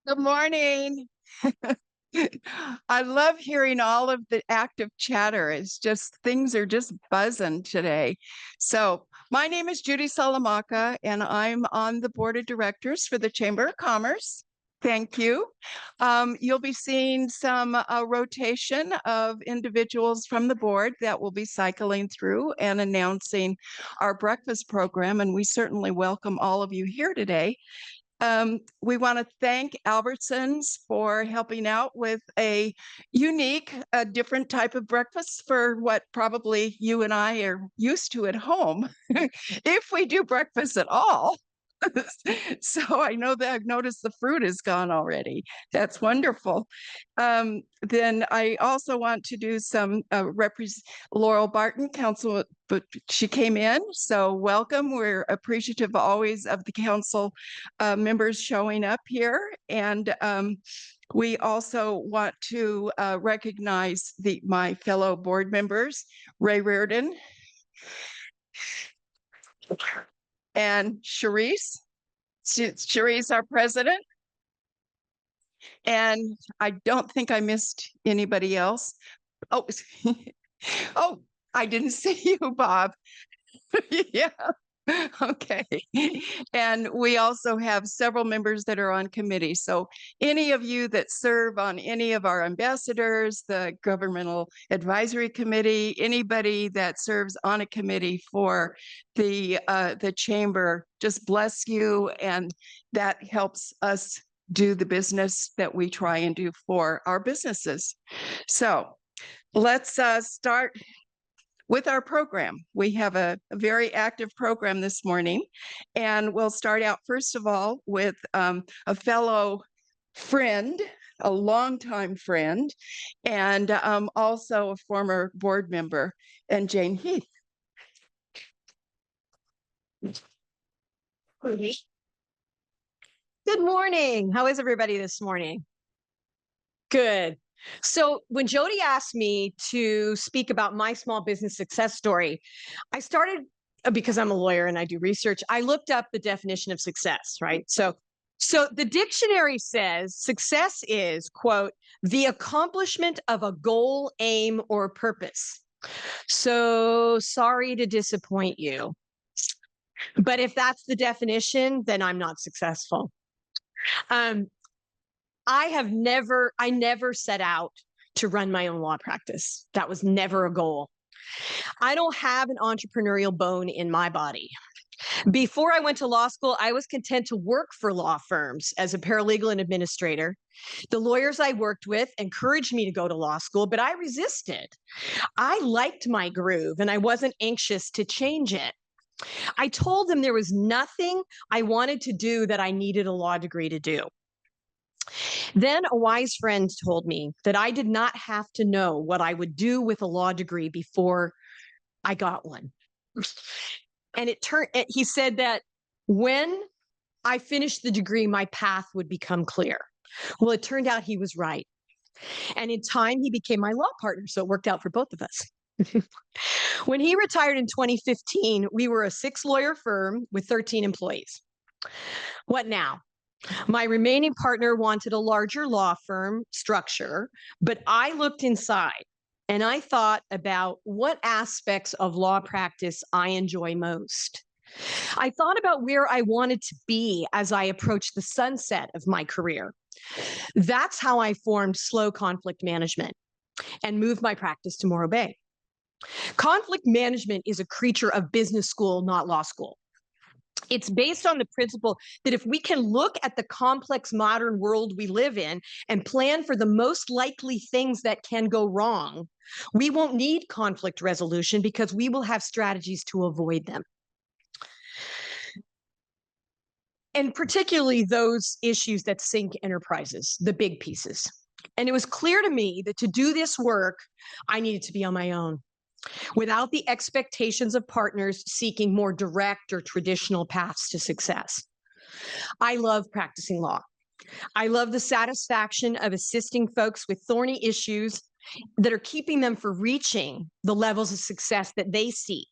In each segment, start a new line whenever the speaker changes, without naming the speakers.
Good morning. I love hearing all of the active chatter. It's just things are just buzzing today. So, my name is Judy Salamaka, and I'm on the board of directors for the Chamber of Commerce. Thank you. You'll be seeing some rotation of individuals from the board that will be cycling through and announcing our breakfast program. And we certainly welcome all of you here today. We want to thank Albertsons for helping out with a unique, different type of breakfast for what probably you and I are used to at home, if we do breakfast at all. So I know that I've noticed the fruit is gone already. That's wonderful. Then I also want to do some Laurel Barton, council, but she came in, so welcome. We're appreciative always of the council members showing up here. And we also want to recognize my fellow board members, Ray Reardon and Charisse. Charisse, our president. And I don't think I missed anybody else. Oh, oh, I didn't see you, Bob. Yeah. Okay. And we also have several members that are on committee. So any of you that serve on any of our ambassadors, the governmental advisory committee, anybody that serves on a committee for the chamber, just bless you. And that helps us do the business that we try and do for our businesses. So let's start with our program. We have a very active program this morning, and we'll start out first of all with a fellow friend, a longtime friend, and also a former board member, and Jane Heath.
Good morning. How is everybody this morning? Good. So when Jody asked me to speak about my small business success story, I started, because I'm a lawyer and I do research, I looked up the definition of success, right? So the dictionary says success is, quote, the accomplishment of a goal, aim, or purpose. So sorry to disappoint you. But if that's the definition, then I'm not successful. I never set out to run my own law practice. That was never a goal. I don't have an entrepreneurial bone in my body. Before I went to law school, I was content to work for law firms as a paralegal and administrator. The lawyers I worked with encouraged me to go to law school, but I resisted. I liked my groove and I wasn't anxious to change it. I told them there was nothing I wanted to do that I needed a law degree to do. Then a wise friend told me that I did not have to know what I would do with a law degree before I got one. And he said that when I finished the degree, my path would become clear. Well, it turned out he was right. And in time, he became my law partner. So it worked out for both of us. When he retired in 2015, we were a 6-lawyer firm with 13 employees. What now? My remaining partner wanted a larger law firm structure, but I looked inside and I thought about what aspects of law practice I enjoy most. I thought about where I wanted to be as I approached the sunset of my career. That's how I formed Slow Conflict Management and moved my practice to Morro Bay. Conflict management is a creature of business school, not law school. It's based on the principle that if we can look at the complex modern world we live in and plan for the most likely things that can go wrong, we won't need conflict resolution because we will have strategies to avoid them. And particularly those issues that sink enterprises, the big pieces. And it was clear to me that to do this work, I needed to be on my own, without the expectations of partners seeking more direct or traditional paths to success. I love practicing law. I love the satisfaction of assisting folks with thorny issues that are keeping them from reaching the levels of success that they seek.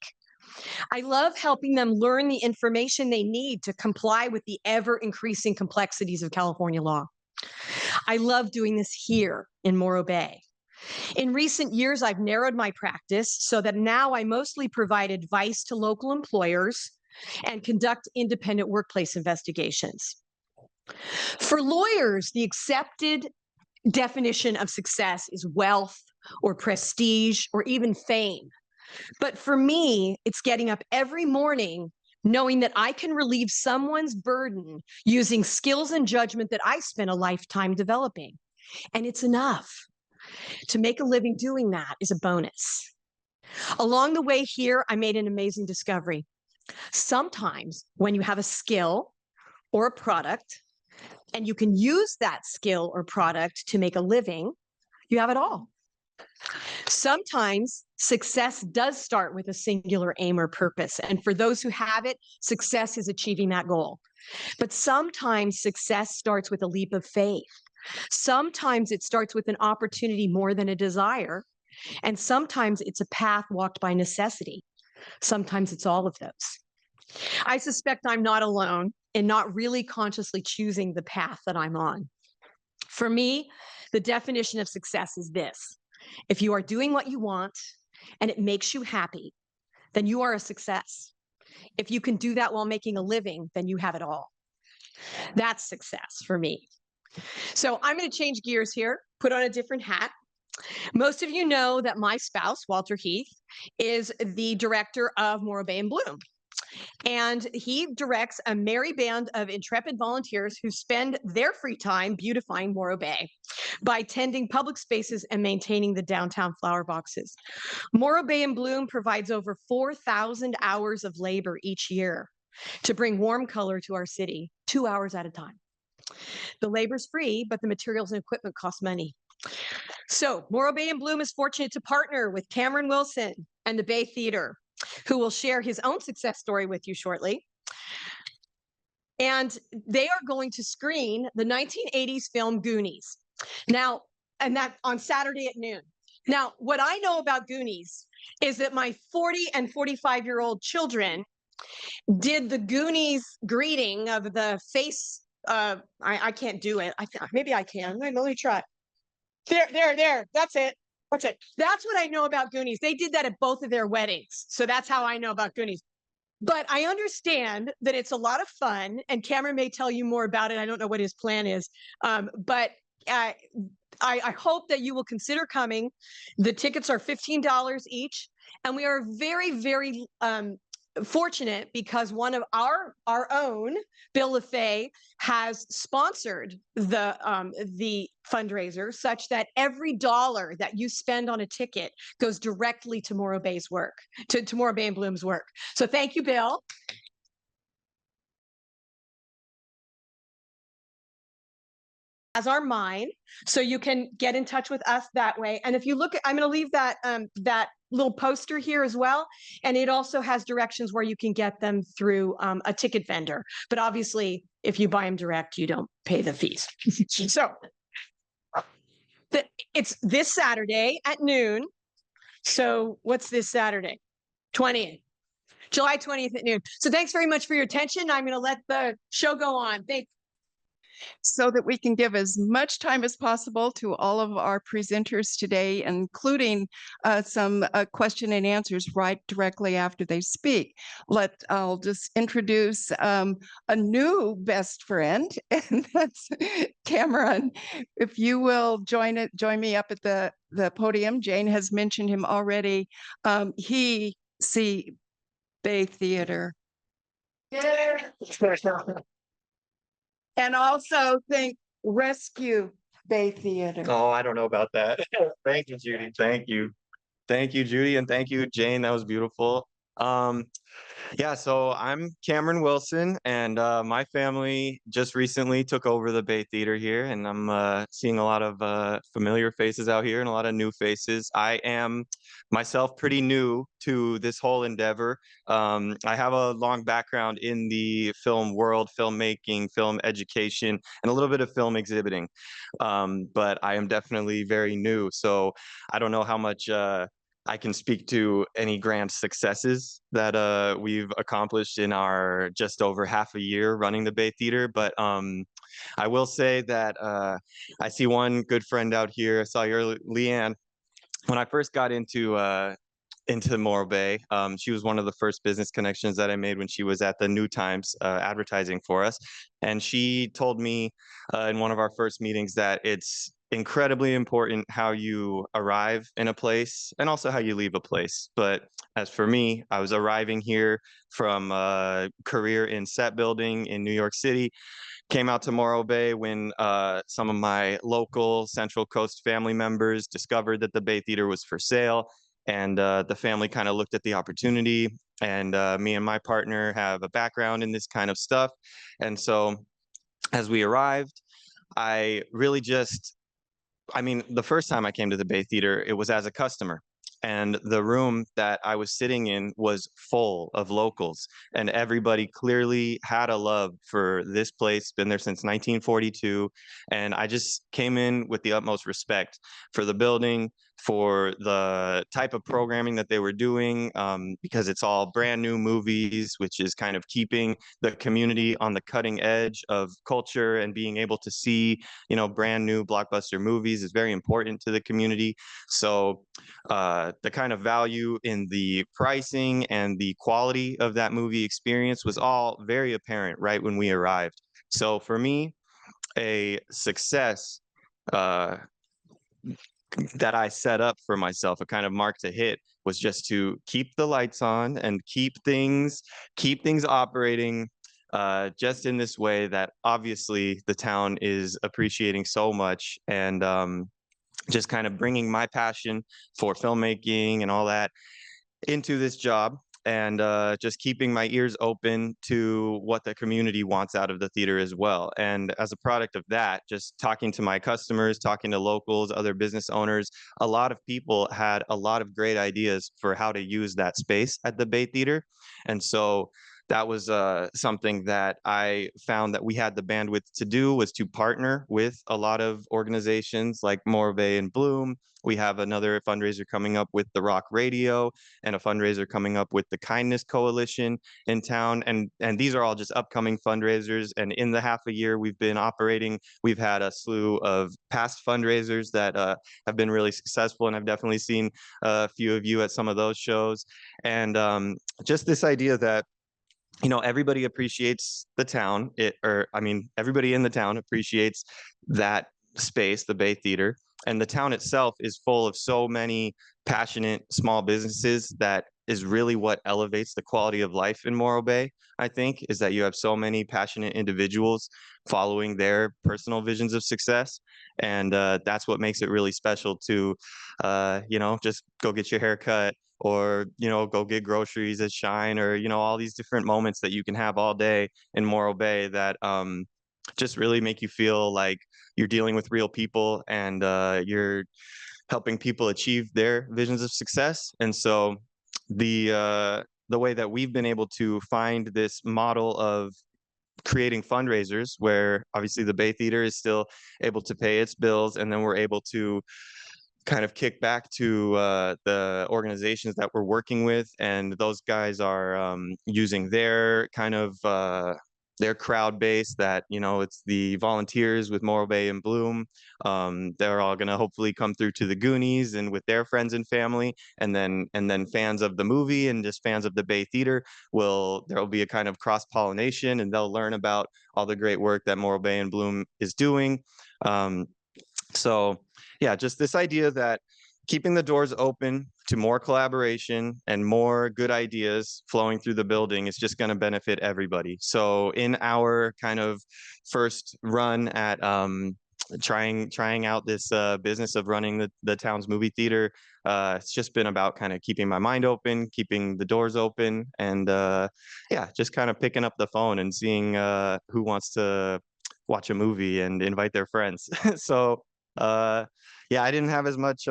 I love helping them learn the information they need to comply with the ever-increasing complexities of California law. I love doing this here in Morro Bay. In recent years, I've narrowed my practice so that now I mostly provide advice to local employers and conduct independent workplace investigations. For lawyers, the accepted definition of success is wealth or prestige or even fame. But for me, it's getting up every morning knowing that I can relieve someone's burden using skills and judgment that I spent a lifetime developing. And it's enough. To make a living doing that is a bonus. Along the way here, I made an amazing discovery. Sometimes when you have a skill or a product and you can use that skill or product to make a living, you have it all. Sometimes success does start with a singular aim or purpose. And for those who have it, success is achieving that goal. But sometimes success starts with a leap of faith. Sometimes it starts with an opportunity more than a desire. And sometimes it's a path walked by necessity. Sometimes it's all of those. I suspect I'm not alone in not really consciously choosing the path that I'm on. For me, the definition of success is this. If you are doing what you want and it makes you happy, then you are a success. If you can do that while making a living, then you have it all. That's success for me. So I'm going to change gears here, put on a different hat. Most of you know that my spouse, Walter Heath, is the director of Morro Bay and Bloom. And he directs a merry band of intrepid volunteers who spend their free time beautifying Morro Bay by tending public spaces and maintaining the downtown flower boxes. Morro Bay and Bloom provides over 4,000 hours of labor each year to bring warm color to our city, 2 hours at a time. The labor's free, but the materials and equipment cost money. So Morro Bay and Bloom is fortunate to partner with Cameron Wilson and the Bay Theater, who will share his own success story with you shortly. And they are going to screen the 1980s film Goonies. Now, and that on Saturday at noon. Now, what I know about Goonies is that my 40 and 45-year-old children did the Goonies greeting of the face. I can't do it. Maybe I can. Let me try. There. That's it. That's it. That's what I know about Goonies. They did that at both of their weddings. So that's how I know about Goonies. But I understand that it's a lot of fun, and Cameron may tell you more about it. I don't know what his plan is. But I hope that you will consider coming. The tickets are $15 each. And we are very, very fortunate because one of our own, Bill LaFay, has sponsored the fundraiser such that every dollar that you spend on a ticket goes directly to Morro Bay's work, to Morro Bay and Bloom's work. So thank you, Bill. As our mine, so you can get in touch with us that way. And if you look at, I'm going to leave that that little poster here as well, and it also has directions where you can get them through a ticket vendor. But obviously, if you buy them direct, you don't pay the fees. So it's this Saturday at noon. So what's this Saturday? 20th. July 20th at noon. So thanks very much for your attention. I'm going to let the show go on. Thanks.
So that we can give as much time as possible to all of our presenters today, including some question and answers right directly after they speak. I'll just introduce a new best friend, and that's Cameron. If you will join me up at the podium. Jane has mentioned him already. He Bay Theater. Yeah. And also think Rescue Bay Theater.
Oh, I don't know about that. Thank you, Judy. Thank you. Thank you, Judy. And thank you, Jane. That was beautiful. Yeah, so I'm Cameron Wilson, and my family just recently took over the Bay Theater here, and I'm seeing a lot of familiar faces out here and a lot of new faces. I am myself pretty new to this whole endeavor. I have a long background in the film world, filmmaking, film education, and a little bit of film exhibiting. But I am definitely very new, so I don't know how much I can speak to any grand successes that we've accomplished in our just over half a year running the Bay Theater. But I will say that I see one good friend out here. I saw you earlier, Leanne. When I first got into Morro Bay. She was one of the first business connections that I made when she was at the New Times advertising for us. And she told me in one of our first meetings that it's incredibly important how you arrive in a place and also how you leave a place. But as for me, I was arriving here from a career in set building in New York City, came out to Morro Bay when some of my local Central Coast family members discovered that the Bay Theater was for sale. And the family kind of looked at the opportunity. And me and my partner have a background in this kind of stuff. And so as we arrived, I really just I mean, the first time I came to the Bay Theater, it was as a customer. And the room that I was sitting in was full of locals, and everybody clearly had a love for this place, been there since 1942. And I just came in with the utmost respect for the building, for the type of programming that they were doing, because it's all brand new movies, which is kind of keeping the community on the cutting edge of culture and being able to see brand new blockbuster movies is very important to the community. So the kind of value in the pricing and the quality of that movie experience was all very apparent right when we arrived. So for me, a success uh, that I set up for myself, a kind of mark to hit, was just to keep the lights on and keep things operating just in this way that obviously the town is appreciating so much. And just kind of bringing my passion for filmmaking and all that into this job, and just keeping my ears open to what the community wants out of the theater as well. And as a product of that, just talking to my customers, talking to locals, other business owners, a lot of people had a lot of great ideas for how to use that space at the Bay Theater. And so that was something that I found that we had the bandwidth to do, was to partner with a lot of organizations like Morve and Bloom. We have another fundraiser coming up with the Rock Radio, and a fundraiser coming up with the Kindness Coalition in town. And these are all just upcoming fundraisers. And in the half a year we've been operating, we've had a slew of past fundraisers that have been really successful. And I've definitely seen a few of you at some of those shows. And just this idea that everybody appreciates the town, everybody in the town appreciates that space, the Bay Theater. And the town itself is full of so many passionate small businesses that is really what elevates the quality of life in Morro Bay. I think is that you have so many passionate individuals following their personal visions of success. And that's what makes it really special to just go get your hair cut, or go get groceries at Shine, or all these different moments that you can have all day in Morro Bay that just really make you feel like you're dealing with real people, and you're helping people achieve their visions of success. And so the way that we've been able to find this model of creating fundraisers, where obviously the Bay Theater is still able to pay its bills, and then we're able to kind of kick back to the organizations that we're working with, and those guys are using their kind of their crowd base, that it's the volunteers with Morro Bay and Bloom. They're all going to hopefully come through to the Goonies and with their friends and family, and then fans of the movie and just fans of the Bay Theater there'll be a kind of cross pollination, and they'll learn about all the great work that Morro Bay and Bloom is doing. So yeah, just this idea that keeping the doors open to more collaboration and more good ideas flowing through the building is just going to benefit everybody. So in our kind of first run at trying out this business of running the town's movie theater, it's just been about kind of keeping my mind open, keeping the doors open, and just kind of picking up the phone and seeing who wants to watch a movie and invite their friends. So I didn't have as much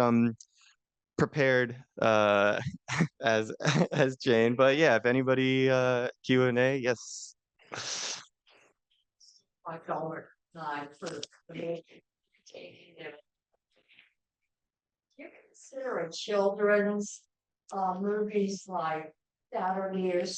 prepared as as Jane, but yeah, if anybody Q&A, yes.
$5 for the movie. You consider a children's movies like Saturday or